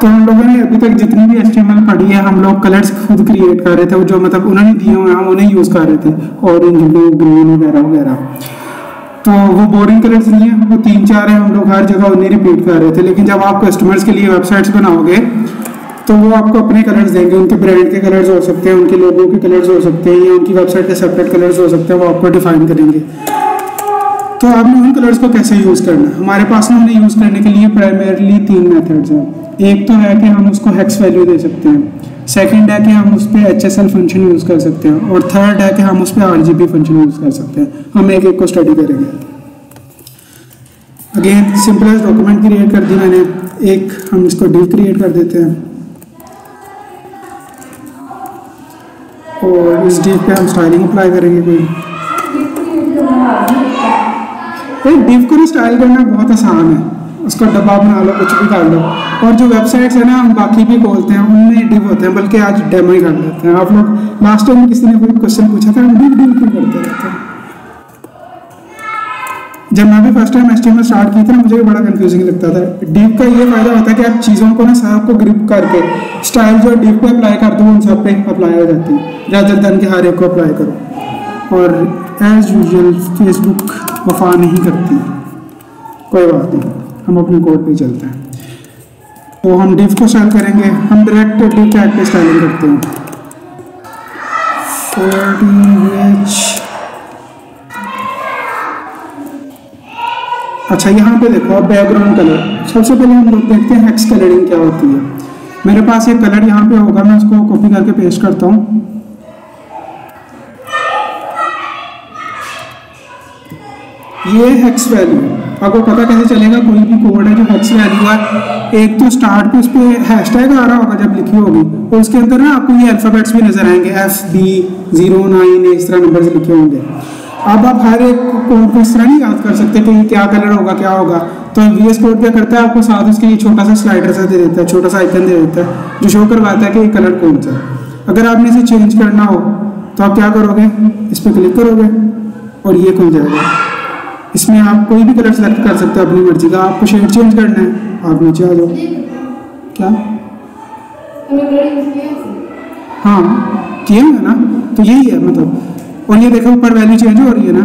तो हम लोगों ने अभी तक जितनी भी HTML पढ़ी है हम लोग कलर्स खुद क्रिएट कर रहे थे, जो मतलब उन्होंने दिए हुए हम उन्हें यूज़ कर रहे थे, ऑरेंज, ब्लू, ग्रीन वगैरह वगैरह। तो वो बोरिंग कलर्स नहीं है, वो 3-4 है, हम लोग हर जगह उन्हें रिपीट कर रहे थे। लेकिन जब आप कस्टमर्स के लिए वेबसाइट्स बनाओगे तो वो आपको अपने कलर्स देंगे, उनके ब्रांड के कलर्स हो सकते हैं, उनके लोगों के कलर्स हो सकते हैं, या उनकी वेबसाइट के सेपरेट कलर्स हो सकते हैं, वो आपको डिफाइन करेंगे। तो आपने उन कलर्स को कैसे यूज़ करना है? हमारे पास ना उन्हें यूज़ करने के लिए प्राइमरली 3 मेथड्स हैं। एक तो है कि हम उसको हेक्स वैल्यू दे सकते हैं, सेकंड है कि हम उस पर HSL फंक्शन यूज़ कर सकते हैं, और थर्ड है कि हम उस पर RGB फंक्शन यूज़ कर सकते हैं। हम एक एक को स्टडी करेंगे। अगेन सिंपलेस्ट डॉक्यूमेंट क्रिएट कर दी मैंने, एक हम इसको div क्रिएट कर देते हैं, और इस div पे हम स्टाइलिंग अप्लाई करेंगे। कोई div को स्टाइल करना बहुत आसान है, उसका डब्बा बना लो, कुछ भी कर लो। और जो वेबसाइट्स है ना हम बाकी भी खोलते हैं उनमें div होते हैं, बल्कि आज डेमो ही कर लेते हैं। आप लोग लास्ट टाइम किसी ने कोई क्वेश्चन पूछा था, हम div क्यों करते रहते हैं। जब मैं भी फर्स्ट टाइम HTML स्टार्ट की थी ना, मुझे भी बड़ा कंफ्यूजिंग लगता था। div का ये फायदा होता है कि आप चीज़ों को ना सब को ग्रिप करके स्टाइल जो div पे अप्लाई कर दो उन सब पे अप्लाई हो जाती है, ज़्यादा दिन के हर एक को अप्लाई करो। और एज यूजुअल फेसबुक वफा नहीं करती, कोई बात नहीं, हम अपने कोड पे चलते हैं। तो हम div को स्टाइल करेंगे, हम डायरेक्ट div टैग पे स्टाइलिंग करते हैं। अच्छा यहाँ पे देखो आप बैकग्राउंड कलर, सबसे पहले हम लोग देखते हैं हेक्स कलरिंग क्या होती है। मेरे पास एक कलर यहाँ पे होगा, मैं उसको कॉपी करके पेस्ट करता हूँ। ये हेक्स वैल्यू, आपको पता कैसे चलेगा? कोई भी कोड है जो हेक्स वैल्यू है, एक तो स्टार्ट पे उस पर हैशटैग आ रहा होगा जब लिखी होगी, और उसके अंदर ना आपको ये अल्फ़ाबेट्स भी नजर आएंगे, FB09 इस तरह नंबर्स लिखे होंगे। अब आप हर एक कोड को इस तरह नहीं याद कर सकते कि क्या कलर होगा क्या होगा। तो VS कोड क्या करता है, आपको साथ उसके ये छोटा सा स्लाइडर सा दे देता है, छोटा सा आइकन दे देता है जो शो करवाता है कि ये कलर कौन सा है। अगर आपने इसे चेंज करना हो तो आप क्या करोगे, इस पर क्लिक करोगे और ये खुल जाएगा। इसमें आप कोई भी कलर सेलेक्ट कर सकते हो अपनी मर्जी का। आपको शेड चेंज करना है, आप नीचे आ जाओ। क्या हाँ किया है ना, तो यही है मतलब। और ये देखो ऊपर वैल्यू चेंज हो रही है ना,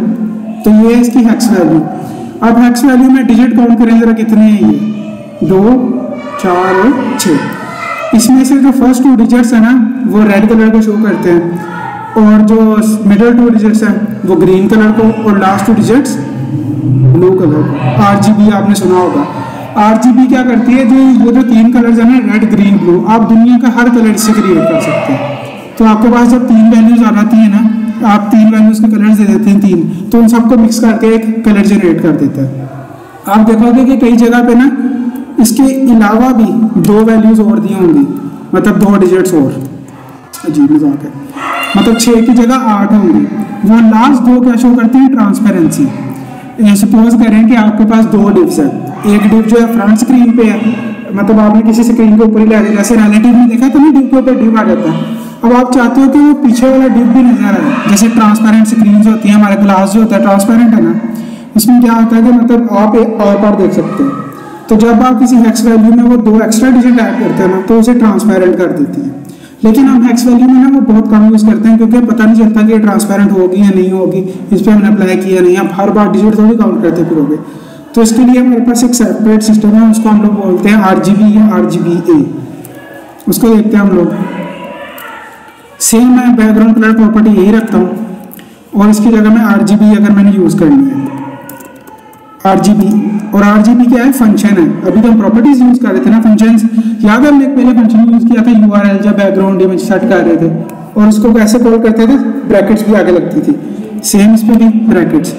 तो ये है इसकी हेक्स वैल्यू। अब हेक्स वैल्यू में डिजिट काउंट करें जरा, कितने हैं ये, 2, 4 और 6। इसमें से जो फर्स्ट 2 डिजिट्स है ना वो रेड कलर को शो करते हैं, और जो मिडिल 2 डिजिट्स हैं वो ग्रीन कलर को, और लास्ट 2 डिजिट्स ब्लू कलर को। RGB आपने सुना होगा। RGB क्या करती है, जो 3 कलर्स है ना, रेड, ग्रीन, ब्लू, आप दुनिया का हर कलर इससे क्रिएट कर सकते हैं। तो आपके पास जब 3 वैल्यूज आ जाती है ना, आप 3 वैल्यूज के कलर्स दे देते हैं 3, तो उन सबको मिक्स करके एक कलर जनरेट कर देता है। आप देखोगे कि कई जगह पे ना इसके अलावा भी 2 वैल्यूज और दी होंगी, मतलब 2 डिजिट्स और, अजीब मजाक है, मतलब 6 की जगह 8 होंगी। वो लास्ट 2 क्या शो करती है, ट्रांसपेरेंसी। सपोज करें कि आपके पास 2 डिव्स है, एक डिव जो है फ्रंट स्क्रीन पे है, मतलब आपने किसी स्क्रीन के ऊपर ही ले लिया, जैसे रिलेटिव में देखा तो नहीं डिव के ऊपर डिव आ जाता है। अब आप चाहते हो कि वो पीछे वाला डिव भी नजर आए, जैसे ट्रांसपेरेंट स्क्रीन होती है, हमारे ग्लास जो होता है ट्रांसपेरेंट है ना, उसमें क्या होता है कि मतलब आप एक और पार देख सकते हैं। तो जब आप किसी हेक्स वैल्यू में वो 2 एक्स्ट्रा डिजिट ऐड करते हैं ना, तो उसे ट्रांसपेरेंट कर देती है। लेकिन हम हेक्स वैल्यू में ना वो बहुत कम यूज़ करते हैं, क्योंकि पता नहीं चलता कि ये ट्रांसपेरेंट होगी या नहीं होगी, इस पर हमने अप्लाई किया नहीं, आप हर बार डिजिट थोड़ी काउंट करते फिरोगे। तो इसके लिए हमारे पास एक सेपरेट सिस्टम है, उसको हम लोग बोलते हैं RGB या RGBA। उसको देखते हैं हम लोग। सेम मैं बैकग्राउंड कलर प्रॉपर्टी यही रखता हूँ, और इसकी जगह में RGB अगर मैंने यूज़ करनी है, RGB, और RGB क्या है, फंक्शन है। अभी तो हम प्रॉपर्टीज यूज कर रहे थे ना, फंक्शंस। याद है हमने पहले फंक्शन यूज किया था, URL जब बैकग्राउंड इमेज सेट कर रहे थे, और उसको कैसे कॉल करते थे, ब्रैकेट्स भी आगे लगती थी। सेम इस पे भी ब्रैकेट्स।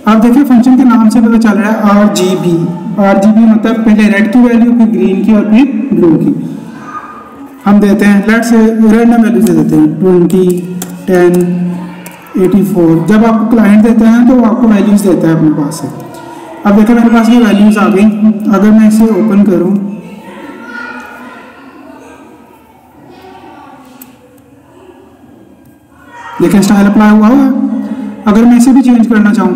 आप देखिए फंक्शन के नाम से पता चल रहा है RGB। RGB मतलब पहले रेड की वैल्यू, फिर ग्रीन की और फिर ब्लू की। हम देते हैं लेट्स से रैंडम वैल्यू से देते हैं 20, 10, 84। जब आपको क्लाइंट देते हैं तो वो आपको वैल्यूज देता है अपने पास से। अब देखो मेरे पास ये वैल्यूज आ गई। अगर मैं इसे ओपन करूं, देखिए स्टाइल अप्लाई हुआ है। अगर मैं इसे भी चेंज करना चाहूं,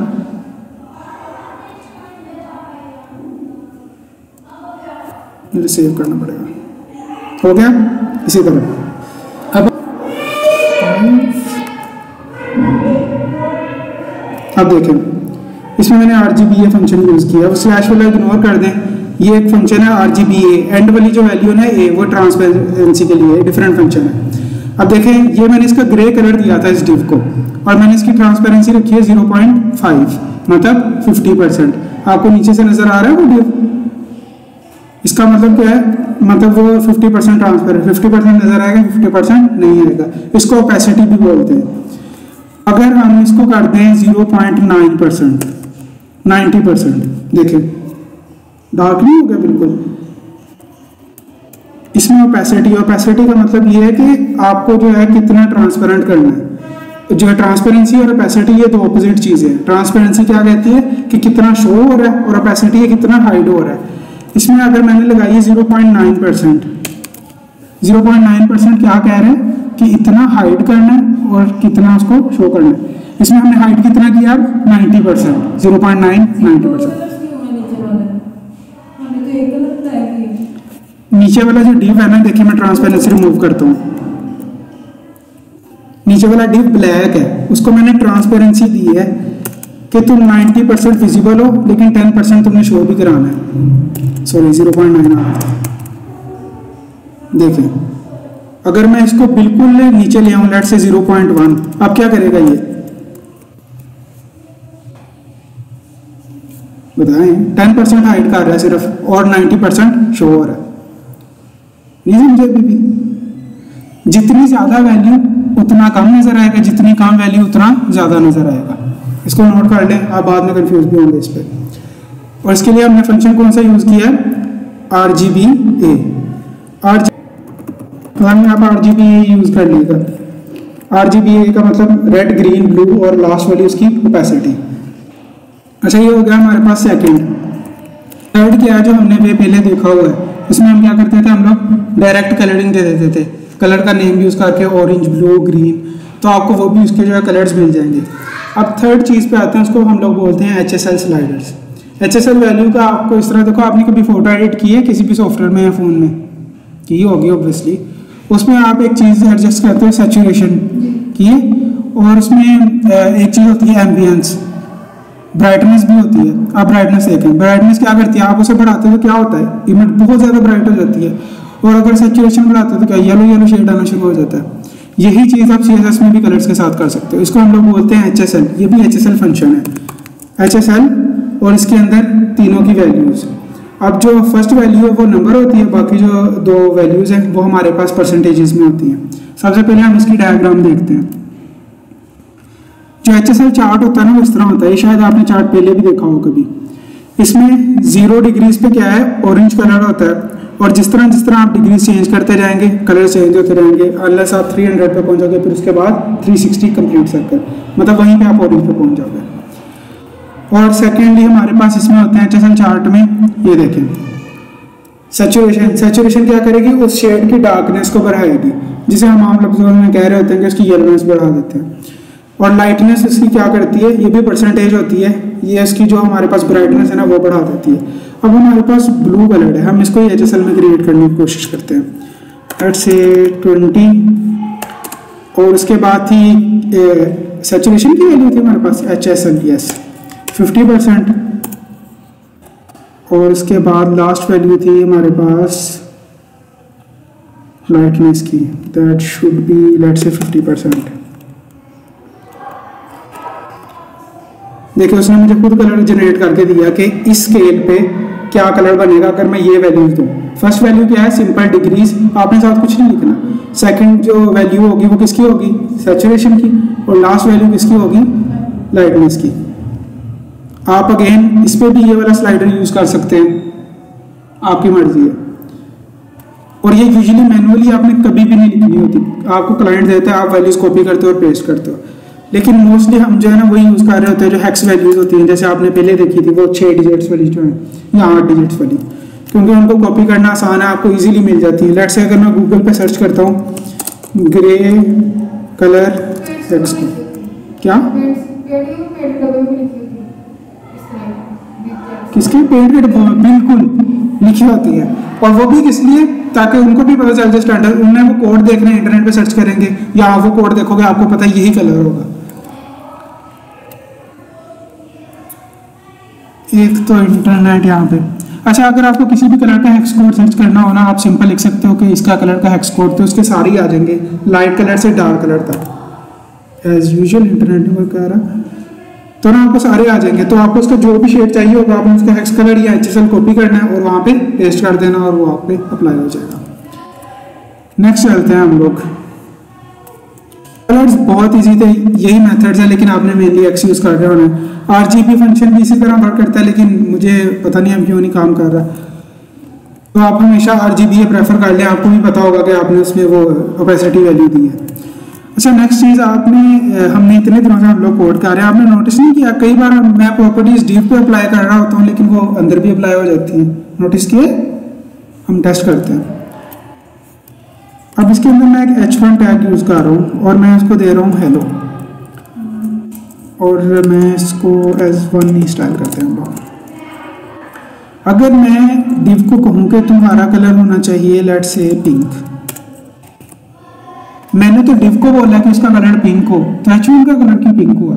मुझे सेव करना पड़ेगा। हो गया। इसी तरह अब देखें, इसमें मैंने RGBA फंक्शन यूज़ किया, वो स्लैश वाला इग्नोर कर दें। ये एक फंक्शन है RGBA, एंड वाली जो वैल्यू है A, वो ट्रांसपेरेंसी के लिए डिफरेंट फंक्शन है। अब देखें, ये मैंने इसका ग्रे कलर दिया था इस डिव को, और मैंने इसकी ट्रांसपेरेंसी रखी है 0.5, मतलब 50%। आपको नीचे से नजर आ रहा है वो डिव, इसका मतलब क्या है, मतलब वो 50% ट्रांसपेरेंट, 50% नजर आएगा, 50% नहीं आएगा। इसको ओपेसिटी भी बोलते हैं। अगर हम इसको कर दें 0.9%, 90%, देखें डार्क नहीं हो गया बिल्कुल। इसमें ओपेसिटी का मतलब ये है कि आपको जो है कितना ट्रांसपेरेंट करना है। जो है ट्रांसपेरेंसी और ओपेसिटी, ये दो ऑपोजिट चीज़ें हैं। ट्रांसपेरेंसी क्या कहती है कि कितना शो हो रहा है, और ओपेसिटी है कितना हाइड हो रहा है। इसमें अगर मैंने लगाई है 0.9%, 0.9% क्या कह रहे हैं कि इतना हाइड करना है और कितना उसको शो करना है। इसमें हमने हाइड कितना किया, 90%, 0.9, 90%। नीचे वाला जो डिव है ना, देखिए मैं ट्रांसपेरेंसी रिमूव करता हूँ। नीचे वाला डिव ब्लैक है, उसको मैंने ट्रांसपेरेंसी दी है कि तुम 90% विजिबल हो, लेकिन 10% तुमने शो भी कराना है। सॉरी 0.9 आ रहा। देखें, अगर मैं इसको बिल्कुल नीचे ले आऊं, लेट से 0.1, अब क्या करेगा ये बताएं। 10% हाइड कर रहा है सिर्फ, और 90% शो हो रहा है। नहीं समझे अभी भी? जितनी ज्यादा वैल्यू उतना कम नजर आएगा, जितनी कम वैल्यू उतना ज्यादा नजर आएगा। इसको नोट कर लें, आप बाद में कंफ्यूज भी होंगे इस पर। और इसके लिए हमने फंक्शन कौन सा यूज किया है, RGBA। आप RGBA यूज कर लीजिएगा। RGBA का मतलब रेड, ग्रीन, ब्लू, और लास्ट वाली उसकी ओपेसिटी। अच्छा, ये हो गया हमारे पास सेकंड। थर्ड क्या है, जो हमने वे पहले देखा हुआ है, इसमें हम क्या करते थे, हम लोग डायरेक्ट कलरिंग दे देते थे, कलर का नेम यूज करके, ऑरेंज, ब्लू, ग्रीन, तो आपको वो भी उसके जो है कलर्स मिल जाएंगे। अब थर्ड चीज़ पे आते हैं, उसको हम लोग बोलते हैं HSL स्लाइडर्स। HSL वैल्यू का आपको इस तरह देखो, आपने कभी फोटो एडिट की है किसी भी सॉफ्टवेयर में या फ़ोन में, की होगी ऑब्वियसली। उसमें आप एक चीज़ एडजस्ट करते हो सैचुरेशन की, और उसमें एक चीज़ होती है एम्बियंस, ब्राइटनेस भी होती है। आप ब्राइटनेस देखें, ब्राइटनेस क्या करती है, आप उसे बढ़ाते हो तो क्या होता है, इमेज बहुत ज़्यादा ब्राइट हो जाती है, और अगर सैचुरेशन बढ़ाते हो तो क्या येलो येलो शेड आना शुरू हो जाता है। यही चीज़ आप CSS में भी कलर्स के साथ कर सकते हो। इसको हम लोग बोलते हैं HSL। ये भी HSL फंक्शन है, HSL, और इसके अंदर तीनों की वैल्यूज़। अब जो फर्स्ट वैल्यू है वो नंबर होती है, बाकी जो दो वैल्यूज़ हैं वो हमारे पास परसेंटेजेस में होती हैं। सबसे पहले हम इसकी डायग्राम देखते हैं। जो HSL चार्ट होता है ना, वो इस तरह होता है। शायद आपने चार्ट पहले भी देखा हो कभी। इसमें 0 डिग्रीज पे क्या है, ऑरेंज कलर होता है, और जिस तरह आप डिग्री चेंज करते जाएंगे, कलर चेंज होते रहेंगे, अनलेस आप 300 पे पहुंचोगे, फिर उसके बाद 360 कंप्लीट सर्कल, मतलब वहीं पे आप ऑरेंज पे पहुंच जाओगे। और सेकेंडली हमारे पास इसमें होते हैं HSL चार्ट में, ये देखें सैचुरेशन क्या करेगी, उस शेड की डार्कनेस को बढ़ाएगी, जिसे हम आम लफ्ज़ों में कह रहे होते हैं कि उसकी येलोनेस बढ़ा देते हैं। और लाइटनेस इसकी क्या करती है, ये भी परसेंटेज होती है, ये इसकी जो हमारे पास ब्राइटनेस है ना वो बढ़ा देती है। अब हमारे पास ब्लू कलर है, हम इसको HSL में क्रिएट करने की कोशिश करते हैं, लेट्स से 20, और उसके बाद थी सैचुरेशन की वैल्यू थी हमारे पास HSL, यस 50%, और उसके बाद लास्ट वैल्यू थी हमारे पास लाइटनेस की, that should be let's say 50%। देखिए उसने मुझे खुद कलर जनरेट करके दिया कि इस स्केल पे क्या कलर बनेगा अगर मैं ये वैल्यूज दूँ। फर्स्ट वैल्यू क्या है, सिंपल डिग्रीज, आपने साथ कुछ नहीं लिखना। सेकंड जो वैल्यू होगी वो किसकी होगी, सैचुरेशन की, और लास्ट वैल्यू किसकी होगी, लाइटनेस की। आप अगेन इस पर भी ये वाला स्लाइडर यूज कर सकते हैं, आपकी मर्जी है। और ये यूजुअली मैनुअली आपने कभी भी नहीं लिखनी होती, आपको क्लाइंट देता है, आप वैल्यूज कॉपी करते हो और पेस्ट करते हो। लेकिन मोस्टली हम जो है ना वही यूज़ कर रहे होते हैं जो हेक्स वैल्यूज होती हैं, जैसे आपने पहले देखी थी वो 6 डिजिट्स वाली जो है या 8 डिजिट्स वाली, क्योंकि उनको कॉपी करना आसान है, आपको इजीली मिल जाती है। लेट्स से अगर मैं गूगल पे सर्च करता हूँ ग्रे कलर हेक्स, क्या किसके पेड़ बिल्कुल लिखी होती है, और वो भी किस लिए, ताकि उनको भी पता चल जाए स्टैंडर्ड, उन्हें वो कोड देख रहे हैं इंटरनेट पे सर्च करेंगे या आप वो कोड देखोगे आपको पता है यही कलर होगा। एक तो इंटरनेट यहाँ पे। अच्छा, अगर आपको किसी भी कलर का हेक्स कोड सर्च करना हो ना, आप सिंपल लिख सकते हो कि इसका कलर का हेक्स कोड, तो उसके सारे ही आ जाएंगे लाइट कलर से डार्क कलर तक। एज यूजुअल इंटरनेट में कह रहा तो ना आपको सारे आ जाएंगे। तो आपको उसका जो भी शेड चाहिए होगा आपने उसका हेक्स कलर या HSL कॉपी करना है और वहाँ पे पेस्ट कर देना और वो आप पे अप्लाई हो जाएगा। नेक्स्ट चलते हैं हम लोग। कलर्स बहुत इजी थे, यही मेथड्स है, लेकिन आपने मेनली एक्स यूज कर रहे होना। RGB फंक्शन भी इसी तरह वर्क करता है, लेकिन मुझे पता नहीं अब क्यों नहीं काम कर रहा। तो आप हमेशा RGB प्रेफर कर लें, आपको भी पता होगा कि आपने उसमें वो ओपेसिटी वैल्यू दी है। अच्छा, नेक्स्ट चीज़ हमने इतने दिनों से हम लोग कोड कर रहे हैं, आपने नोटिस नहीं किया कई बार मैं प्रॉपर्टीज डिव पे अप्लाई कर रहा होता हूँ लेकिन वो अंदर भी अप्लाई हो जाती हैं, नोटिस किए? हम टेस्ट करते हैं। अब इसके अंदर मैं एक H1 टैग यूज़ कर रहा हूँ और मैं उसको दे रहा हूँ हेलो, और मैं इसको S1 ही स्टाइल करते हैं हम लोग। अगर मैं डिव को कहूँ कि तुम्हारा कलर होना चाहिए लेट्स से पिंक, मैंने तो डिव को बोला कि उसका कलर पिंक हो, तो H1 का कलर क्यों पिंक हुआ?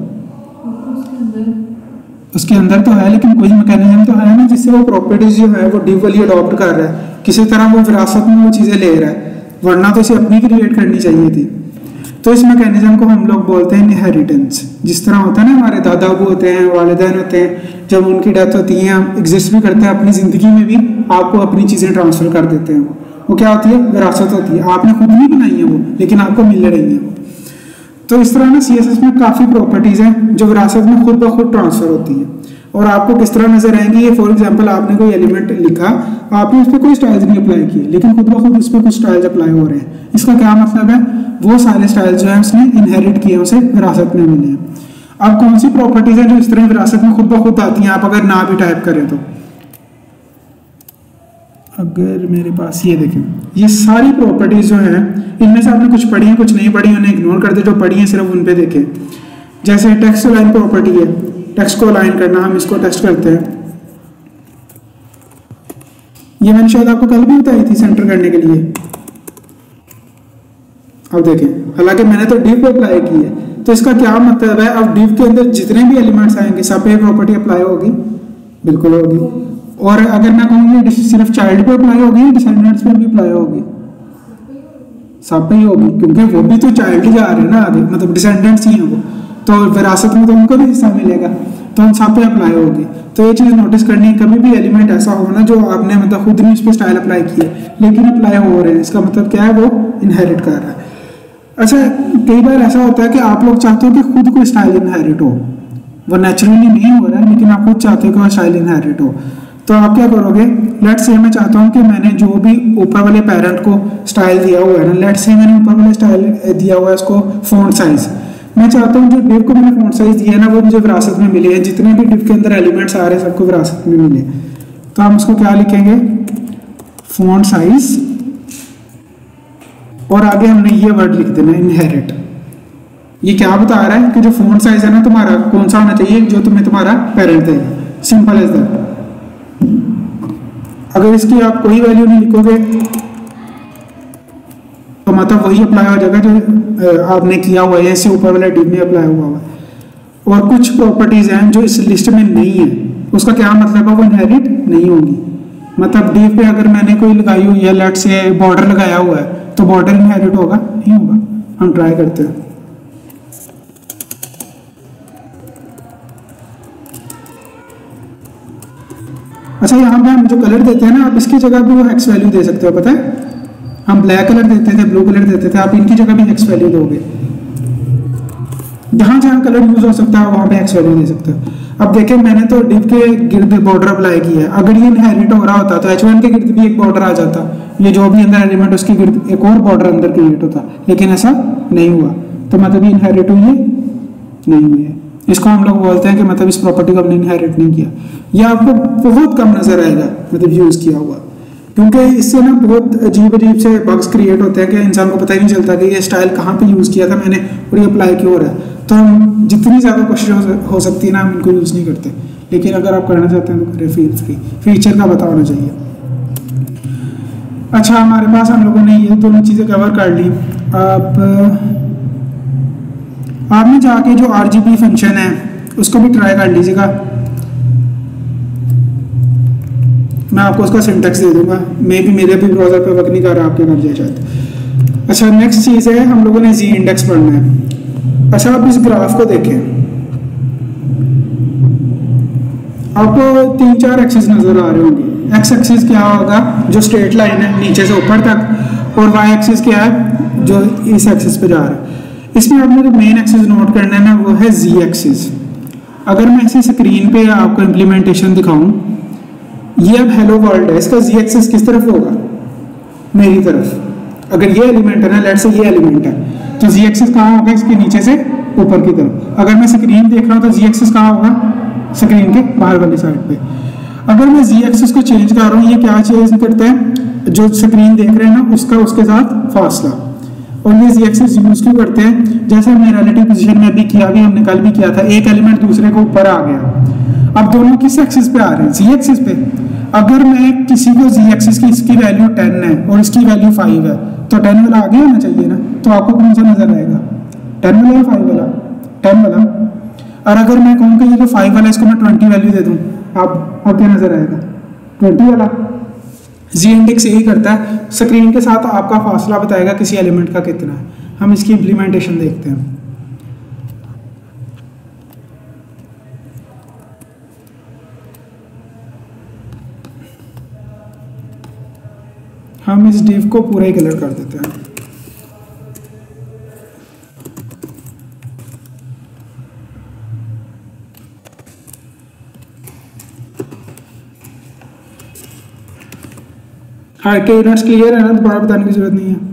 उसके अंदर तो है, लेकिन कोई मैकेनिज्म तो है ना जिससे वो प्रॉपर्टीज जो है वो डिव वाली अडॉप्ट कर रहा है, किसी तरह वो विरासत में वो चीज़ें ले रहा है, वरना तो इसे अपनी क्रिएट करनी चाहिए थी। तो इस मैकेनिज्म को हम लोग बोलते हैं इनहेरिटेंस। जिस तरह होता है ना, हमारे दादा अबू होते हैं, वालिदैन होते हैं, जब उनकी डेथ होती है हम एग्जिस्ट भी करते हैं अपनी ज़िंदगी में भी, आपको अपनी चीज़ें ट्रांसफ़र कर देते हैं। वो क्या होती है? विरासत होती है, आपने खुद नहीं बनाई है वो, लेकिन आपको मिल रही है वो। तो इस तरह ना CSS में काफ़ी प्रॉपर्टीज़ हैं जो विरासत में खुद ब खुद ट्रांसफ़र होती हैं, और आपको किस तरह नजर आएंगी ये। फॉर एग्जांपल आपने कोई एलिमेंट लिखा, आपने उस पर कोई स्टाइल्स नहीं अप्लाई किए, लेकिन खुद ब खुद उस पर कुछ स्टाइल्स अप्लाई हो रहे हैं। इसका क्या मतलब है? वो सारे स्टाइल्स जो है उसने इनहेरिट किए, उसे विरासत में मिले हैं। अब कौन सी प्रॉपर्टीज हैं जो इस तरह विरासत में खुद ब खुद आती हैं, आप अगर ना भी टाइप करें तो? अगर मेरे पास ये देखें, ये सारी प्रॉपर्टीज जो हैं, इनमें से आपने कुछ पढ़ी हैं कुछ नहीं पढ़ी, उन्हें इग्नोर कर दे, जो पढ़ी हैं सिर्फ उन पे देखें। जैसे टेक्स्ट लाइन प्रॉपर्टी है, टेक्स्ट को अलाइन करना, हम इसको टेस्ट करते हैं। ये मैंने शायद आपको कल भी बताई थी सेंटर करने के लिए। अब देखें, हालांकि मैंने तो डिव पे अप्लाई की है, तो इसका क्या मतलब है? अब डिव के अंदर जितने भी एलिमेंट्स आएंगे सब पे प्रॉपर्टी अप्लाई होगी, बिल्कुल होगी। और अगर मैं कहूँ ये सिर्फ चाइल्ड पे अप्लाई होगी, डिसेंडेंट्स पे भी अप्लाई होगी, सब पे ही होगी, क्योंकि वो भी तो चाइल्ड ही जा रहे हैं ना आगे, मतलब डिसेंडेंट्स ही हैं वो, तो विरासत में तो उनको भी हिस्सा मिलेगा, तो उन सब पे अप्लाई होगी। तो ये चीज़ नोटिस करनी है, कभी भी एलिमेंट ऐसा हो ना जो आपने मतलब खुद नहीं उस पर स्टाइल अप्लाई की है लेकिन अप्लाई हो रहे हैं, इसका मतलब क्या है? वो इनहेरिट कर रहा है। अच्छा, कई बार ऐसा होता है कि आप लोग चाहते हो कि खुद कोई स्टाइल इनहेरिट हो, वो नेचुरली नहीं हो रहा है लेकिन आप खुद चाहते हो कि वो स्टाइल इनहेरिट हो, तो आप क्या करोगे? लेट्स से मैं चाहता हूँ कि मैंने जो भी ऊपर वाले पेरेंट को स्टाइल दिया हुआ है ना, लेट्स से मैंने ऊपर वाले स्टाइल दिया हुआ है उसको फॉन्ट साइज, मैं चाहता हूँ जो डिव को मैंने फॉन्ट साइज दिया है ना वो मुझे विरासत में मिले हैं, जितने भी डिव के अंदर एलिमेंट्स आ रहे हैं सबको विरासत में मिले। तो हम उसको क्या लिखेंगे? फॉन्ट साइज, और आगे हमने ये वर्ड लिख देना इनहेरिट। ये क्या बता रहा है कि जो फॉन्ट साइज है ना तुम्हारा कौन सा होना चाहिए? जो तुम्हें तुम्हारा पेरेंट देगा, सिंपल एज दैट। अगर इसकी आप कोई वैल्यू नहीं लिखोगे तो मतलब वही अप्लाई हो जाएगा जो आपने किया हुआ है, इससे ऊपर वाले डिव में अप्लाई हुआ है। और कुछ प्रॉपर्टीज हैं जो इस लिस्ट में नहीं है, उसका क्या मतलब है? वो इनहेरिट नहीं होगी। मतलब डिव पे अगर मैंने कोई लगाई हुई है, लेट्स से बॉर्डर लगाया हुआ है, तो बॉर्डर इनहेरिट होगा? नहीं होगा। हम ट्राई करते हैं। अच्छा, यहाँ पे हम जो कलर देते हैं ना, आप इसकी जगह भी वो हेक्स वैल्यू दे सकते हो, पता है? हम ब्लैक कलर देते थे, ब्लू कलर देते थे, आप इनकी जगह भी हेक्स वैल्यू दोगे। जहाँ जहाँ कलर यूज हो सकता है वहाँ पे हेक्स वैल्यू दे सकते हो। अब देखिए, मैंने तो डिव के गिर्द बॉर्डर अप्लाई किया है, अगर ये इनहेरिट हो रहा होता तो H1 के गिर्द भी एक बॉर्डर आ जाता, ये जो भी अंदर एलिमेंट उसके गिर्द एक और बॉर्डर अंदर क्रिएट होता, लेकिन ऐसा नहीं हुआ, तो मतलब ये इनहेरिट हुई है? नहीं हुई है। इसको हम लोग बोलते हैं कि मतलब इस प्रॉपर्टी को हमने इनहेरिट नहीं किया। यह आपको बहुत कम नजर आएगा मतलब यूज किया हुआ, क्योंकि इससे ना बहुत अजीब अजीब से बग्स क्रिएट होते हैं कि इंसान को पता ही नहीं चलता कि ये स्टाइल कहाँ पे यूज किया था मैंने और ये अप्लाई क्यों हो रहा है। तो हम जितनी ज़्यादा कोशिश हो सकती है ना, हम इनको यूज़ नहीं करते, लेकिन अगर आप करना चाहते हैं तो करें, फील फ्री। फीचर का पता होना चाहिए। अच्छा, हमारे पास हम लोगों ने ये दोनों चीज़ें कवर कर ली। अब आपने जाके जो RGB फंक्शन है उसको भी ट्राई कर लीजिएगा। मैं आपको उसका सिंटेक्स दे दूंगा, मे भी मेरे भी ब्राउज़र पे वर्क नहीं कर रहा, आपके कर जाए शायद। अच्छा, नेक्स्ट चीज़ है हम लोगों ने जी इंडेक्स पढ़ना है। अच्छा, आप इस ग्राफ को देखें, आपको 3-4 एक्सिस नज़र आ रहे होंगे। एक्स एक्सिस क्या होगा, जो स्ट्रेट लाइन है नीचे से ऊपर तक, और वाई एक्सिस क्या है, जो इस एक्सिस पे जा रहा है। इसमें आपने जो मेन एक्सिस नोट करना है ना, वो है जी एक्सिस। अगर मैं इसी स्क्रीन पे आपको इम्प्लीमेंटेशन दिखाऊं, ये अब हेलो वर्ल्ड है, इसका जी एक्सिस किस तरफ होगा, मेरी तरफ। अगर ये एलिमेंट है ना, लेट्स से ये एलिमेंट है, तो जी एक्सिस कहाँ होगा, इसके नीचे से ऊपर की तरफ। अगर मैं स्क्रीन देख रहा हूँ तो जी एक्सिस कहाँ होगा, स्क्रीन के बाहर वाली साइड पे। अगर मैं जी एक्सिस को चेंज कर रहा हूँ, ये क्या चेंज करता है, जो स्क्रीन देख रहे हैं ना उसका उसके साथ फासला। और ये जी एक्सिस यूज क्यों करते हैं, जैसे हमने रिलेटिव पोजीशन में भी किया, भी हमने कल भी किया था, एक एलिमेंट दूसरे को ऊपर आ गया। अब दोनों किस एक्सिस पे आ रहे हैं, जी एक्सिस पे। अगर मैं किसी को जी एक्सिस की इसकी वैल्यू 10 है और इसकी वैल्यू 5 है, तो 10 वाला आगे होना चाहिए ना, तो आपको कौन सा नजर आएगा, 10 वाला या 5 वाला, 10 वाला। और अगर मैं कहूँ कि ये जो 5 वाला इसको मैं 20 वैल्यू दे दूँ, आप क्या नजर आएगा, 20 वाला। जी इंडेक्स यही करता है, स्क्रीन के साथ आपका फासला बताएगा किसी एलिमेंट का कितना है। हम इसकी इम्प्लीमेंटेशन देखते हैं। हम इस डिव को पूरा ही कलर कर देते हैं। हाँ, के यूनिट्स क्लियर है ना, दोबारा बताने की जरूरत नहीं है।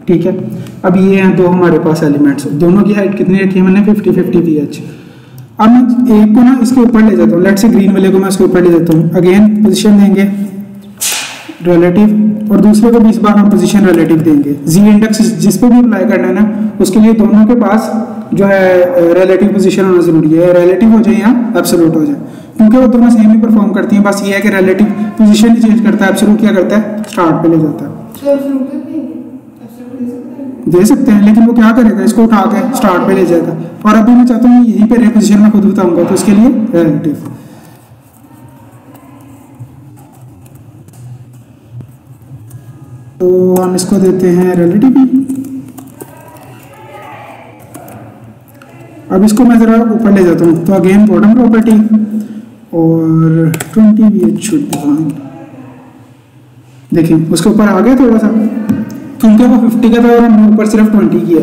ठीक है, अब ये हैं दो हमारे पास एलिमेंट्स, दोनों की हाइट कितनी रखी है मैंने, 50-50 pH। अब मैं एक को ना इसके ऊपर ले जाता हूँ, लेट्स से ग्रीन वाले को मैं इसके ऊपर ले जाता हूँ। अगेन पोजीशन देंगे रिलेटिव, और दूसरे को भी इस बार हम पोजीशन रिलेटिव देंगे। जी इंडेक्स जिस पे भी अप्लाई करना है ना, उसके लिए दोनों के पास जो है रिलेटिव पोजीशन होना जरूरी है। रिलेटिव हो जाए या एब्सोल्यूट हो जाए, क्योंकि वो दोनों सेम ही परफॉर्म करती हैं। बस ये है कि रिलेटिव पोजीशन ही चेंज करता है, एब्सोल्यूट क्या करता है, स्टार्ट पे ले जाता है। दे सकते हैं, लेकिन वो क्या करेगा, इसको उठा के स्टार्ट पे ले जाएगा। और अभी मैं चाहता हूँ यहीं पे रिपोजिशन में खुद बताऊंगा, तो उसके लिए रिलेटिव। तो हम इसको देते हैं रिलेटिव। अब इसको मैं जरा ऊपर ले जाता हूँ, तो अगेन बॉटम प्रॉपर्टी और 20 pH शुड बी फाइन। देखिए उसके ऊपर आ गया थोड़ा सा, क्योंकि वो 50 का था और हमने ऊपर सिर्फ 20 किया।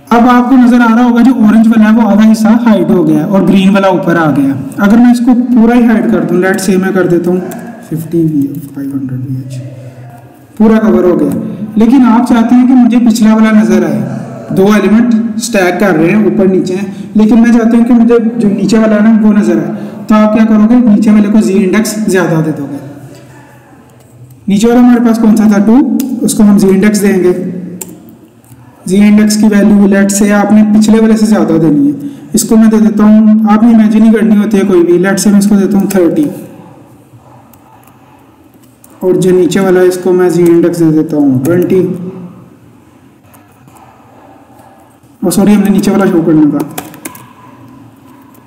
अब आपको नजर आ रहा होगा जो ऑरेंज वाला है वो आधा हिस्सा हाइड हो गया और ग्रीन वाला ऊपर आ गया। अगर मैं इसको पूरा ही हाइड कर दूं, लेट्स से मैं कर देता हूँ 500 VH, पूरा कवर हो गया। लेकिन आप चाहते हैं कि मुझे पिछला वाला नजर आए, दो एलिमेंट स्टैक कर रहे हैं ऊपर नीचे हैं, लेकिन मैं चाहता हूँ कि मुझे जो नीचे वाला है ना वो नजर आए। तो आप क्या करोगे, नीचे वाले को जी इंडेक्स ज्यादा दे दोगे। नीचे वाला हमारे पास कौन सा था, 2, उसको हम जी इंडेक्स देंगे। जी इंडेक्स की वैल्यू लेट से आपने पिछले वाले से ज्यादा देनी है। इसको मैं दे देता हूँ, आपने इमेजिन ही करनी होती है कोई भी, लेट से मैं इसको देता हूँ 30, और जो नीचे वाला है इसको मैं जी इंडेक्स दे देता हूँ 20। और सॉरी, हमने नीचे वाला शो करना था,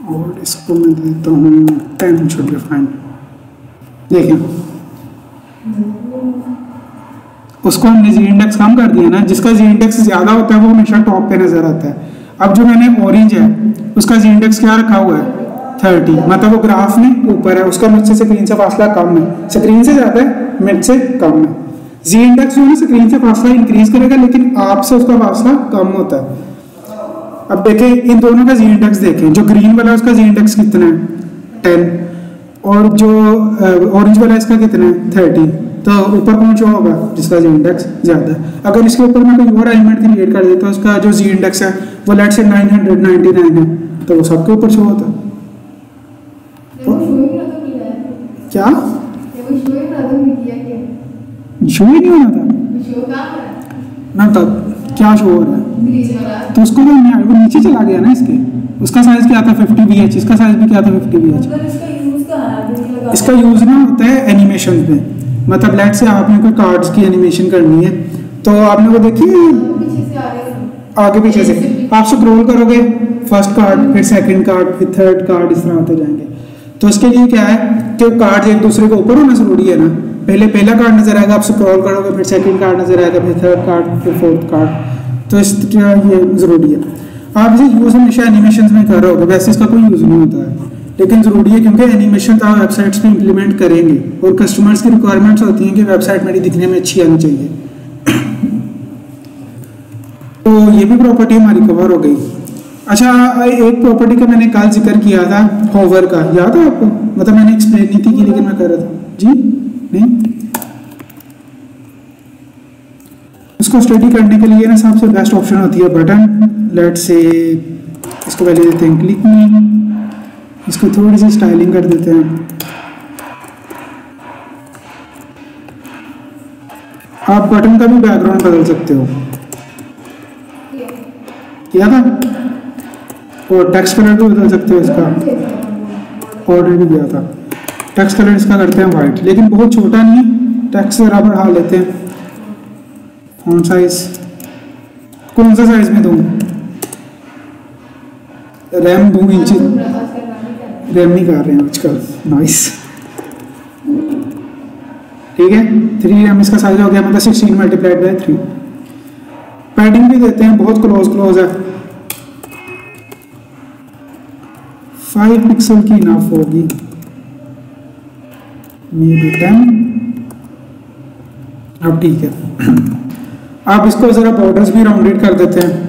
और इसको मैं देता हूँ 10 शुड बी फाइन। देखिए उसको हमने जी इंडेक्स कम कर दिया ना, जिसका जी इंडेक्स ज्यादा होता है वो हमेशा टॉप पे नजर आता है। अब जो मैंने ऑरेंज है उसका जी इंडेक्स क्या रखा हुआ है, 30, मतलब वो ग्राफ में ऊपर है, उसका मुझसे स्क्रीन से फासला कम है, स्क्रीन से ज्यादा है, मिड से कम है। जी इंडेक्स जो है स्क्रीन से फासला इंक्रीज करेगा, लेकिन आपसे उसका फासला कम होता है। अब देखें इन दोनों का जी इंडेक्स देखें, जो ग्रीन वाला है उसका जी इंडेक्स कितना है, 10, और जो ऑरेंज वाला है इसका कितना है, 30। तो ऊपर कौन शो होगा? जिसका जी इंडेक्स ज़्यादा है। अगर इसके ऊपर मैं कोई और एलिमेंट क्रिएट कर देता हूँ, उसका जो जी इंडेक्स है वो लेट से 999 है, तो वो सबके ऊपर शो होता है। क्या शो ही नहीं होना था ना, तब क्या शो हो रहा है? तो उसको वो नीचे चला गया ना इसके। उसका साइज क्या था? 50 VH। इसका साइज भी क्या था? 50 VH। इसका यूज ना होता है एनिमेशन में। मतलब लेट से आपने कोई कार्ड्स की एनिमेशन करनी है, तो आपने वो देखी आगे पीछे से आप स्क्रॉल करोगे, फर्स्ट कार्ड, फिर सेकंड कार्ड, फिर थर्ड कार्ड, इस तरह होते जाएंगे। तो इसके लिए क्या है कि कार्ड एक दूसरे के ऊपर होना जरूरी है ना। पहले पहला कार्ड नजर आएगा, आप स्क्रॉल करोगे, फिर सेकंड कार्ड नजर आएगा, फिर थर्ड कार्ड, फिर फोर्थ कार्ड। तो इस तरह ये जरूरी है। आप इसे यूज हमेशा एनिमेशन में कर रहे होगे, वैसे इसका कोई यूज नहीं होता है, लेकिन जरूरी है क्योंकि एनिमेशन आप वेबसाइट्स में इंप्लीमेंट करेंगे और कस्टमर्स की रिक्वायरमेंट्स होती हैं कि वेबसाइट मेरी दिखने में अच्छी आनी चाहिए। तो ये भी प्रॉपर्टी हमारी कवर हो गई। अच्छा, एक प्रॉपर्टी का मैंने कल जिक्र किया था, होवर का, याद है आपको? मतलब मैंने एक्सप्लेन नहीं थी की, लेकिन मैं कर रहा था जी नहीं। इसको स्टडी करने के लिए ना सबसे बेस्ट ऑप्शन होती है बटन। लेट्स से इसको पहले देते हैं क्लिक में, इसको थोड़ी सी स्टाइलिंग कर देते हैं। आप बटन का भी बैकग्राउंड बदल सकते हो, किया था, और टेक्स्ट कलर भी बदल सकते हो। इसका ऑर्डर भी दिया था। टेक्स्ट कलर इसका करते हैं वाइट, लेकिन बहुत छोटा नहीं, टेक्स्ट जरा बढ़ा लेते हैं। फॉन्ट साइज कौन सा साइज में दूं? रैम 2 इंच, रैम नहीं कर रहे हैं आजकल, नाइस, ठीक है। 3 रैम इसका साइज हो गया, मतलब 16 मल्टीप्लाइड बाय 3। पैडिंग भी देते हैं, बहुत क्लोज है, 5 पिक्सल की इनफ होगी, मे बी 10। अब ठीक है। आप इसको जरा बॉर्डर्स भी राउंडेड कर देते हैं।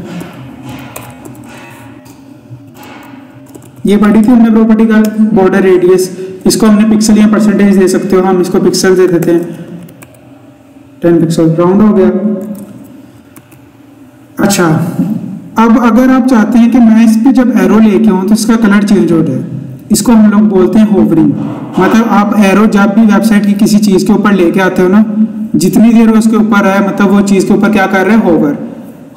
ये पढ़ी थी हमने प्रॉपर्टी का बॉर्डर रेडियस, इसको हमने पिक्सल या परसेंटेज दे सकते हो, हम इसको पिक्सल दे देते हैं। 10 पिक्सल राउंड हो गया। अच्छा, अब अगर आप चाहते हैं कि मैं इस पे जब एरो लेके आऊँ तो इसका कलर चेंज हो जाए, इसको हम लोग बोलते हैं होवरिंग। मतलब आप एरो जब भी वेबसाइट की किसी चीज़ के ऊपर लेके आते हो ना, जितनी देर उसके ऊपर है, मतलब वो चीज़ के ऊपर क्या कर रहे हैं? होवर।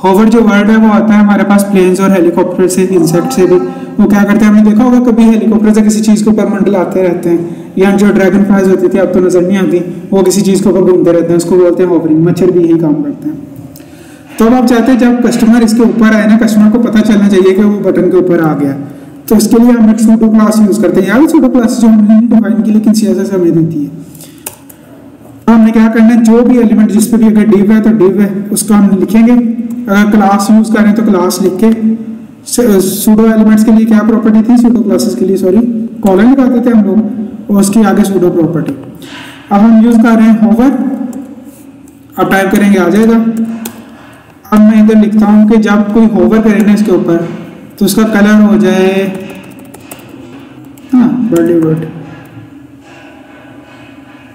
होवर जो वर्ड है वो आता है हमारे पास प्लेन्स और हेलीकॉप्टर से, इंसेक्ट से भी। वो क्या करते हैं, हमने देखा होगा कभी हेलीकॉप्टर से किसी चीज़ के ऊपर मंडलाते रहते हैं, या जो ड्रैगन फ्लाइज होती थी, अब तो नजर नहीं आती, वो किसी चीज़ के ऊपर घूमते रहते हैं, उसको बोलते हैं होवरिंग। मच्छर भी यही काम करते हैं। तो अब आप चाहते हैं जब कस्टमर इसके ऊपर आए ना, कस्टमर को पता चलना चाहिए कि वो बटन के ऊपर आ गया, तो इसके लिए हम एक सूडो क्लास यूज करते हैं। यार सूडो क्लास जो हमने नहीं डिफाइन की, लेकिन सीएसएस हमें देती है। तो हमने क्या करना है, जो भी एलिमेंट जिस पे भी अगर डिव है तो डिव है, उसको हम लिखेंगे। अगर क्लास यूज करें तो क्लास लिख के, सूडो एलिमेंट्स के लिए क्या प्रॉपर्टी थी, सूडो क्लासेस के लिए सॉरी, कॉलन लगा देते हैं हम लोग, और उसके आगे सूडो प्रॉपर्टी। अब हम यूज कर रहे हैं होवर। अब टाइप करेंगे, आ जाएगा। अब मैं इधर लिखता हूँ कि जब कोई होवर करे ना इसके ऊपर, तो उसका कलर हो जाए बॉलीवुड।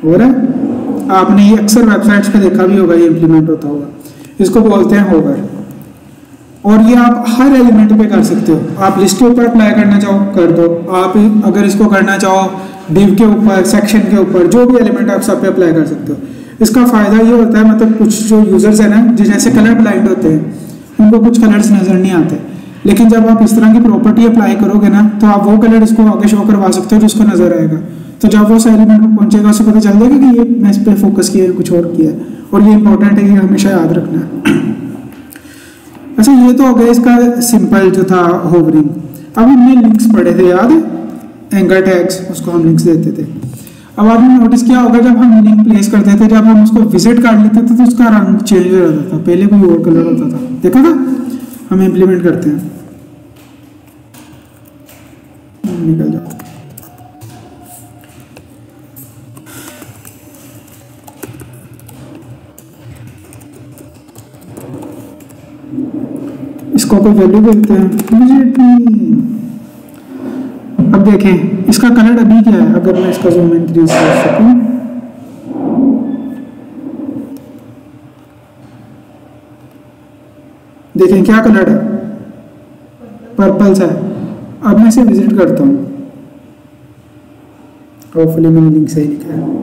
हो रहा है, आपने ये अक्सर वेबसाइट्स पे देखा भी होगा, ये इंप्लीमेंट होता होगा। इसको बोलते हैं होवर। और ये आप हर एलिमेंट पे कर सकते हो। आप लिस्ट के ऊपर अप्लाई करना चाहो कर दो, आप अगर इसको करना चाहो डिव के ऊपर, सेक्शन के ऊपर, जो भी एलिमेंट आप सब पे अप्लाई कर सकते हो। इसका फ़ायदा ये होता है, मतलब कुछ जो यूजर्स हैं ना, जो जैसे कलर ब्लाइंड होते हैं, उनको कुछ कलर्स नज़र नहीं आते, लेकिन जब आप इस तरह की प्रॉपर्टी अप्लाई करोगे ना, तो आप वो कलर इसको आगे शो करवा सकते हो जिसको नज़र आएगा। तो जब वो उस एलिमेंट में पहुंचेगा, उसे पता चल जाएगा कि ये मैं इस पर फोकस किया है, कुछ और किया है। और ये इंपॉर्टेंट है, ये हमेशा याद रखना है। अच्छा, ये तो हो गया इसका सिंपल जो था होवरिंग। अब हमने लिंक्स पढ़े थे, याद है, एंकर टैग्स, उसको हम लिंक्स देते थे। अब आपने नोटिस किया होगा, जब हम लिंक प्लेस करते थे, जब हम उसको विजिट कर लेते थे, तो उसका रंग चेंज हो जाता था, पहले कोई और कलर होता था, देखा था। हम इम्प्लीमेंट करते हैं, निकल जाओ। इसको कोई वैल्यू देते हैं, अब देखें इसका कलर अभी क्या है। अगर मैं इसका जूम इंक्रीज कर सकूं, देखें क्या कलर है, पर्पल सा है। अब मैं इसे विजिट करता हूँ, होपफुली मैंने लिंक सही लिखा है।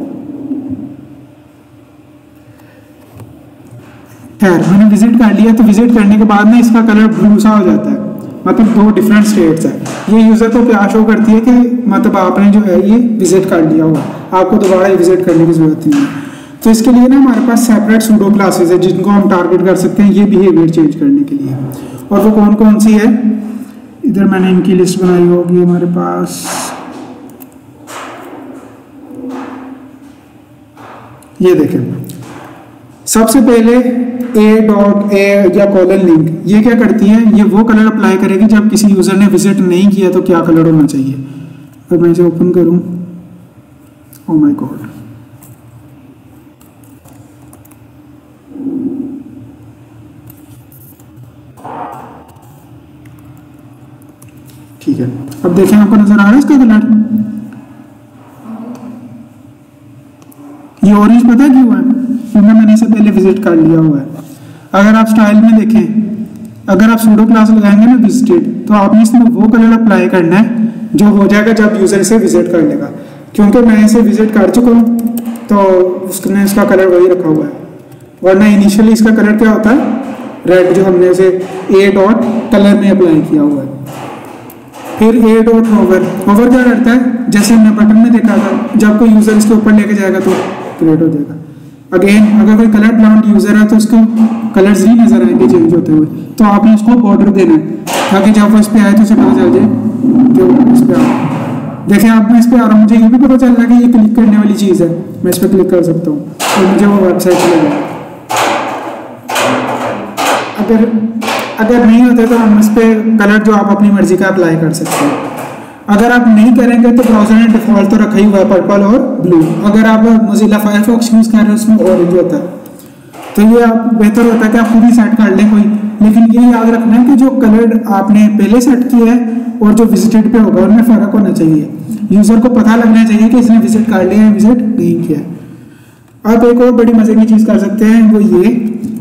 खैर मैंने विजिट कर लिया, तो विजिट करने के बाद ना इसका कलर ब्लू सा हो जाता है, मतलब दो डिफरेंट स्टेट्स है। ये यूज़र को क्या शो करती है कि मतलब आपने जो है ये विजिट कर लिया हुआ, आपको दोबारा विजिट करने की जरूरत नहीं है। तो इसके लिए ना हमारे पास सेपरेट सूडो क्लासेस है जिनको हम टारगेट कर सकते हैं ये बिहेवियर चेंज करने के लिए। और वो कौन कौन सी है, इधर मैंने इनकी लिस्ट बनाई होगी हमारे पास। ये देखें, सबसे पहले a.a या कॉलन लिंक, ये क्या करती है, ये वो कलर अप्लाई करेगी जब किसी यूजर ने विजिट नहीं किया तो क्या कलर होना चाहिए। अगर मैं इसे ओपन करूं, ओ माय गॉड, ठीक है। अब देखें आपको नजर आ रहा है इसका कलर, ये ऑरेंज पता है क्यों है, क्योंकि मैंने इसे पहले विजिट कर लिया हुआ है। अगर आप स्टाइल में देखें, अगर आप सूडो क्लास लगाएंगे ना विजिटेड, तो आपने इसमें वो कलर अप्लाई करना है जो हो जाएगा जब यूजर इसे विजिट कर लेगा। क्योंकि मैं इसे विजिट कर चुका हूँ तो उसने इसका कलर वही रखा हुआ है, वरना इनिशियली इसका कलर क्या होता है, रेड, जो हमने इसे a डॉट कलर में अप्लाई किया हुआ है। फिर a डॉट होवर, होवर क्या करता है, जैसे हमने बटन में देखा था, जब कोई यूजर इसके ऊपर लेके जाएगा तो क्रिएट हो जाएगा। अगेन अगर कोई कलर ब्लाउंड यूजर है तो उसको कलर्स नहीं नजर आएंगे चेंज होते हुए, तो आपने उसको बॉर्डर देना है ताकि जब वो इस पे आए तो उसे पता चल जाए कि इस पे आ। देखें आप, मैं इस पे आ रहा हूँ, मुझे ये भी पता चल रहा है कि ये क्लिक करने वाली चीज़ है, मैं इस पर क्लिक कर सकता हूँ और मुझे वो वेबसाइट चलेगा। अगर नहीं होते तो हम इस पर कलर जो आप अपनी मर्जी का अप्लाई कर सकते हैं। अगर आप नहीं करेंगे तो ब्राउजर ने डिफॉल्ट तो रखा ही हुआ है पर्पल और ब्लू। अगर आप मोजिला फायरफॉक्स यूज़ कर रहे हैं उसमें ऑरेंज होता है, तो ये आप बेहतर होता है कि आप खुद ही सेट कर लें कोई। लेकिन ये याद रखना है कि जो कलर आपने पहले सेट किया है और जो विजिटेड पे होगा उनमें फ़र्क होना चाहिए। यूज़र को पता लगना चाहिए कि इसने विजिट कर लिया है, विजिट नहीं किया। आप एक और बड़ी मजे की चीज़ कर सकते हैं, वो ये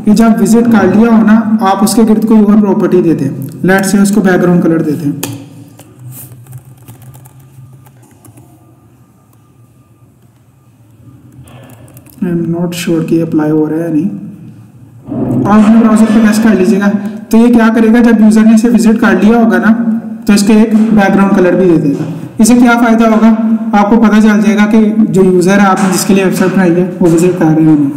कि जब विजिट कर लिया हो ना, आप उसके गिर्द कोई और प्रॉपर्टी दे दें। लेट्स से उसको बैकग्राउंड कलर देते हैं। आई एम नॉट श्योर कि अप्लाई हो रहा है या नहीं, आप अपने ब्राउजर पर टेस्ट कर लीजिएगा। तो ये क्या करेगा, जब यूजर ने इसे विजिट कर लिया होगा ना, तो इसके एक बैकग्राउंड कलर भी दे देगा। इसे क्या फायदा होगा, आपको पता चल जाएगा कि जो यूजर है आपने जिसके लिए वेबसाइट बनाई है वो विजिट कर रहे हैं।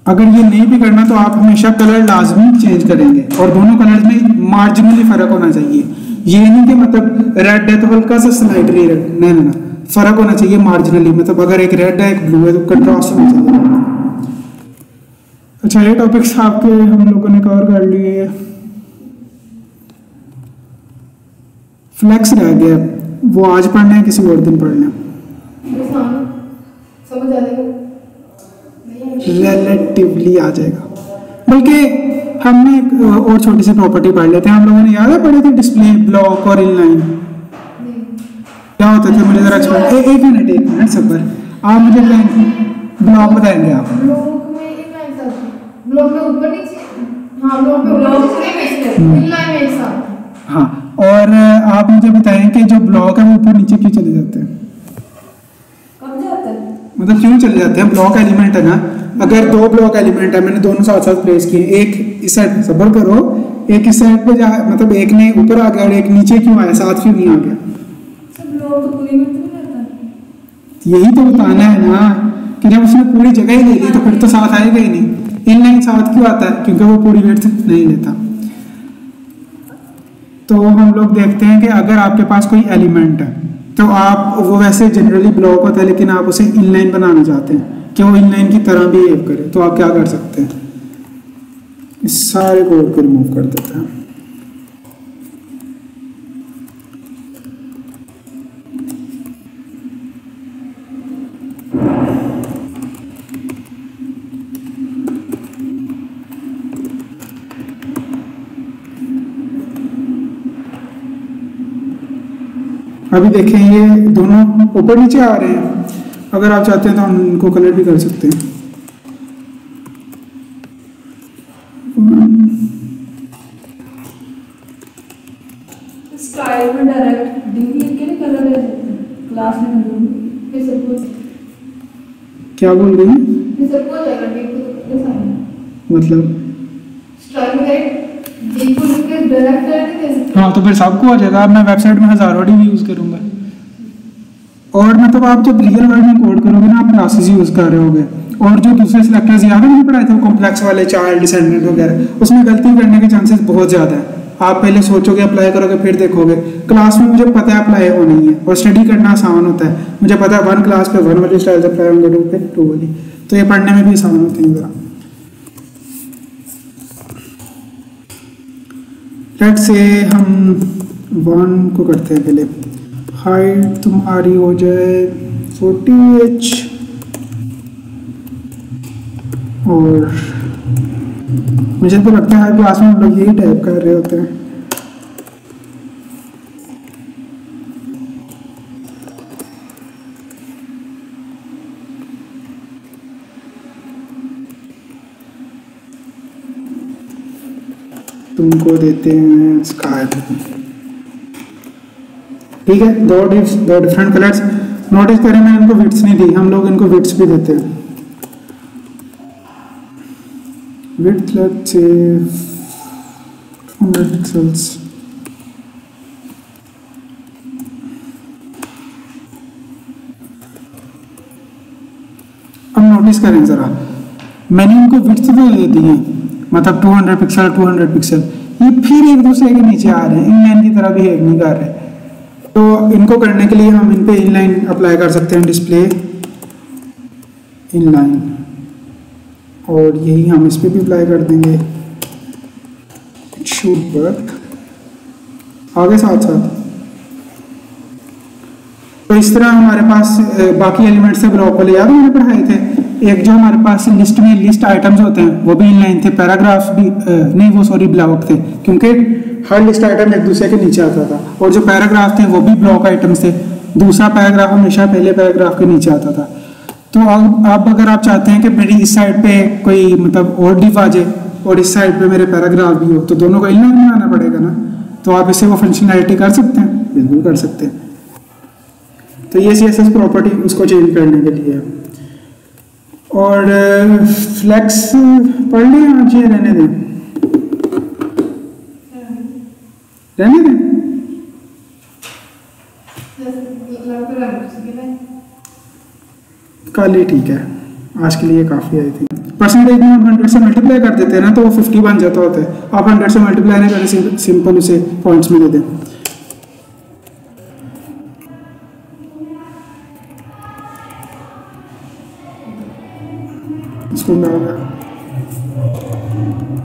अगर ये नहीं भी करना तो आप हमेशा कलर लाजमी चेंज करेंगे और दोनों कलर्स में मार्जिनली फर्क होना चाहिए। ये नहीं कि मतलब रेड है तो हल्का सा स्लाइटली रेड, नहीं ना, फर्क होना चाहिए मार्जिनली। मतलब अगर एक रेड है एक ब्लू है तो कंट्रास्ट होना चाहिए। अच्छा, ये टॉपिक्स आपके हम लोगों ने कवर कर लिए। फ्लेक्स रह गया, वो आज पढ़ना है किसी और दिन पढ़ना है, समझ आ जाएगा, रिलेटिवली आ जाएगा। बल्कि हमने एक और छोटी सी प्रॉपर्टी पढ़ लेते हैं। हम लोगों ने याद है पढ़े थे डिस्प्ले, ब्लॉक और इनलाइन, क्या होते थे, मुझे जरा एक्सप्लेन। एक मिनट सबर, आप मुझे ब्लॉक बताएंगे आप। ब्लॉक में ऊपर नीचे, हाँ ब्लॉक में इनलाइन में एक साथ। हाँ, और आप मुझे बताएं कि जो ब्लॉक है वो ऊपर नीचे क्यों चले जाते हैं? कब जाता है, मतलब क्यों चले जाते हैं? ब्लॉक एलिमेंट है ना, अगर दो ब्लॉक एलिमेंट है, मैंने दोनों साथ साथ प्लेस किए, एक इस साइड, सबर करो, एक इस साइड पे जा, मतलब एक ने ऊपर आ गया और एक नीचे क्यों आया, साथ क्यों नहीं आ गया? ब्लॉक तो पूरी में तो नहीं रहता। यही तो बताना है ना कि जब उसने पूरी जगह ही ले ली तो फिर तो साथ आएगा ही नहीं। इनलाइन साथ क्यों आता है? क्योंकि वो पूरी विड्थ नहीं लेता। तो हम लोग देखते हैं कि अगर आपके पास कोई एलिमेंट है तो आप, वो वैसे जनरली ब्लॉक होता है लेकिन आप उसे इनलाइन बनाना चाहते हैं कि वो इनलाइन की तरह बिहेव करे, तो आप क्या कर सकते हैं, इस सारे कोड को रिमूव कर देते हैं। अभी देखें ये दोनों ऊपर नीचे आ रहे हैं, अगर आप चाहते हैं तो हम इनको कलर भी कर सकते हैं। स्टाइल में डायरेक्ट डी लिख के नहीं कलर दे देते क्लास में दूंगी फिर सबको क्या बोल रही है? फिर सबको जाएगा डी को साइन मतलब स्टाइल में डी को लिख के डायरेक्ट नहीं दे सकते। हाँ, तो फिर सबको आ जाएगा। अब मैं वेबसाइट में हज़ारों डी यूज़ करूँगा। और मतलब आप जब रियल वर्ल्ड में कोड करोगे ना, आप क्लासेस यूज़ कर रहे होगे। और जो दूसरे सिलेक्टर्स याद है मैंने पढ़ाए थे, कॉम्प्लेक्स वाले, चाइल्ड, डिसेंडेंट वगैरह, उसमें गलती करने के चांसेस बहुत ज़्यादा है। आप पहले सोचोगे, अप्लाई करोगे, फिर देखोगे। क्लास में मुझे पता है अप्लाई हो नहीं है, और स्टडी करना आसान होता है। मुझे पता है 1 क्लास पे 1 वाली स्टाइल अप्लाई होंगे, 2 पे 2 वाली, तो ये पढ़ने में भी आसान होती है ज़रा। लेट्स से हम 1 को करते हैं पहले। हाइट तुम्हारी हो जाए 40H, और मुझे तो लगता है क्लास में हम लोग यही टाइप कर रहे होते हैं। तुमको देते हैं स्काई ब्लू, ठीक है। दो डिफरेंट कलर्स। नोटिस करें मैंने इनको विड्थ नहीं दी, हम लोग इनको विड्थ भी देते हैं। Width let's say 100 pixels. अब नोटिस करें ज़रा, मैंने इनको विड्थ तो दे दी है, मतलब 200 पिक्सल 200 पिक्सल, ये फिर एक दूसरे के नीचे आ रहे हैं, इनलाइन की तरह बिहेव नहीं कर रहे। तो इनको करने के लिए हम इन पे इनलाइन अप्लाई कर सकते हैं, डिस्प्ले इनलाइन, और यही हम इस पे भी अप्लाई कर देंगे। It should work. आगे साथ साथ तो इस तरह हमारे पास बाकी एलिमेंट्स से ब्लॉक वाले याद मैंने पढ़ाए थे। एक जो हमारे पास लिस्ट में लिस्ट आइटम्स होते हैं वो भी इनलाइन थे, पैराग्राफ भी नहीं, वो सॉरी ब्लॉक थे, क्योंकि हर लिस्ट आइटम एक दूसरे के नीचे आता था। और जो पैराग्राफ थे वो भी ब्लॉक आइटम्स थे, दूसरा पैराग्राफ हमेशा पहले पैराग्राफ के नीचे आता था। तो अब अगर आप चाहते हैं कि मेरी इस साइड पे कोई मतलब और डिव आ जाए और इस साइड पे मेरे पैराग्राफ भी हो, तो दोनों को इनलाइन बनाना पड़ेगा ना। तो आप इससे वो फंक्शनैलिटी कर सकते हैं, बिल्कुल कर सकते हैं। तो ये CSS प्रॉपर्टी उसको चेंज करने के लिए। और फ्लेक्स पढ़ लिया आज, ये रहने दें, रहने दें। कल ही ठीक है, आज के लिए काफ़ी आई थी। परसेंटेज में हम 100 से मल्टीप्लाई कर देते हैं ना, तो वो 50 बन जाता होता है। आप 100 से मल्टीप्लाई नहीं करें, सिंपल उसे पॉइंट्स में दे दें। इसको मैं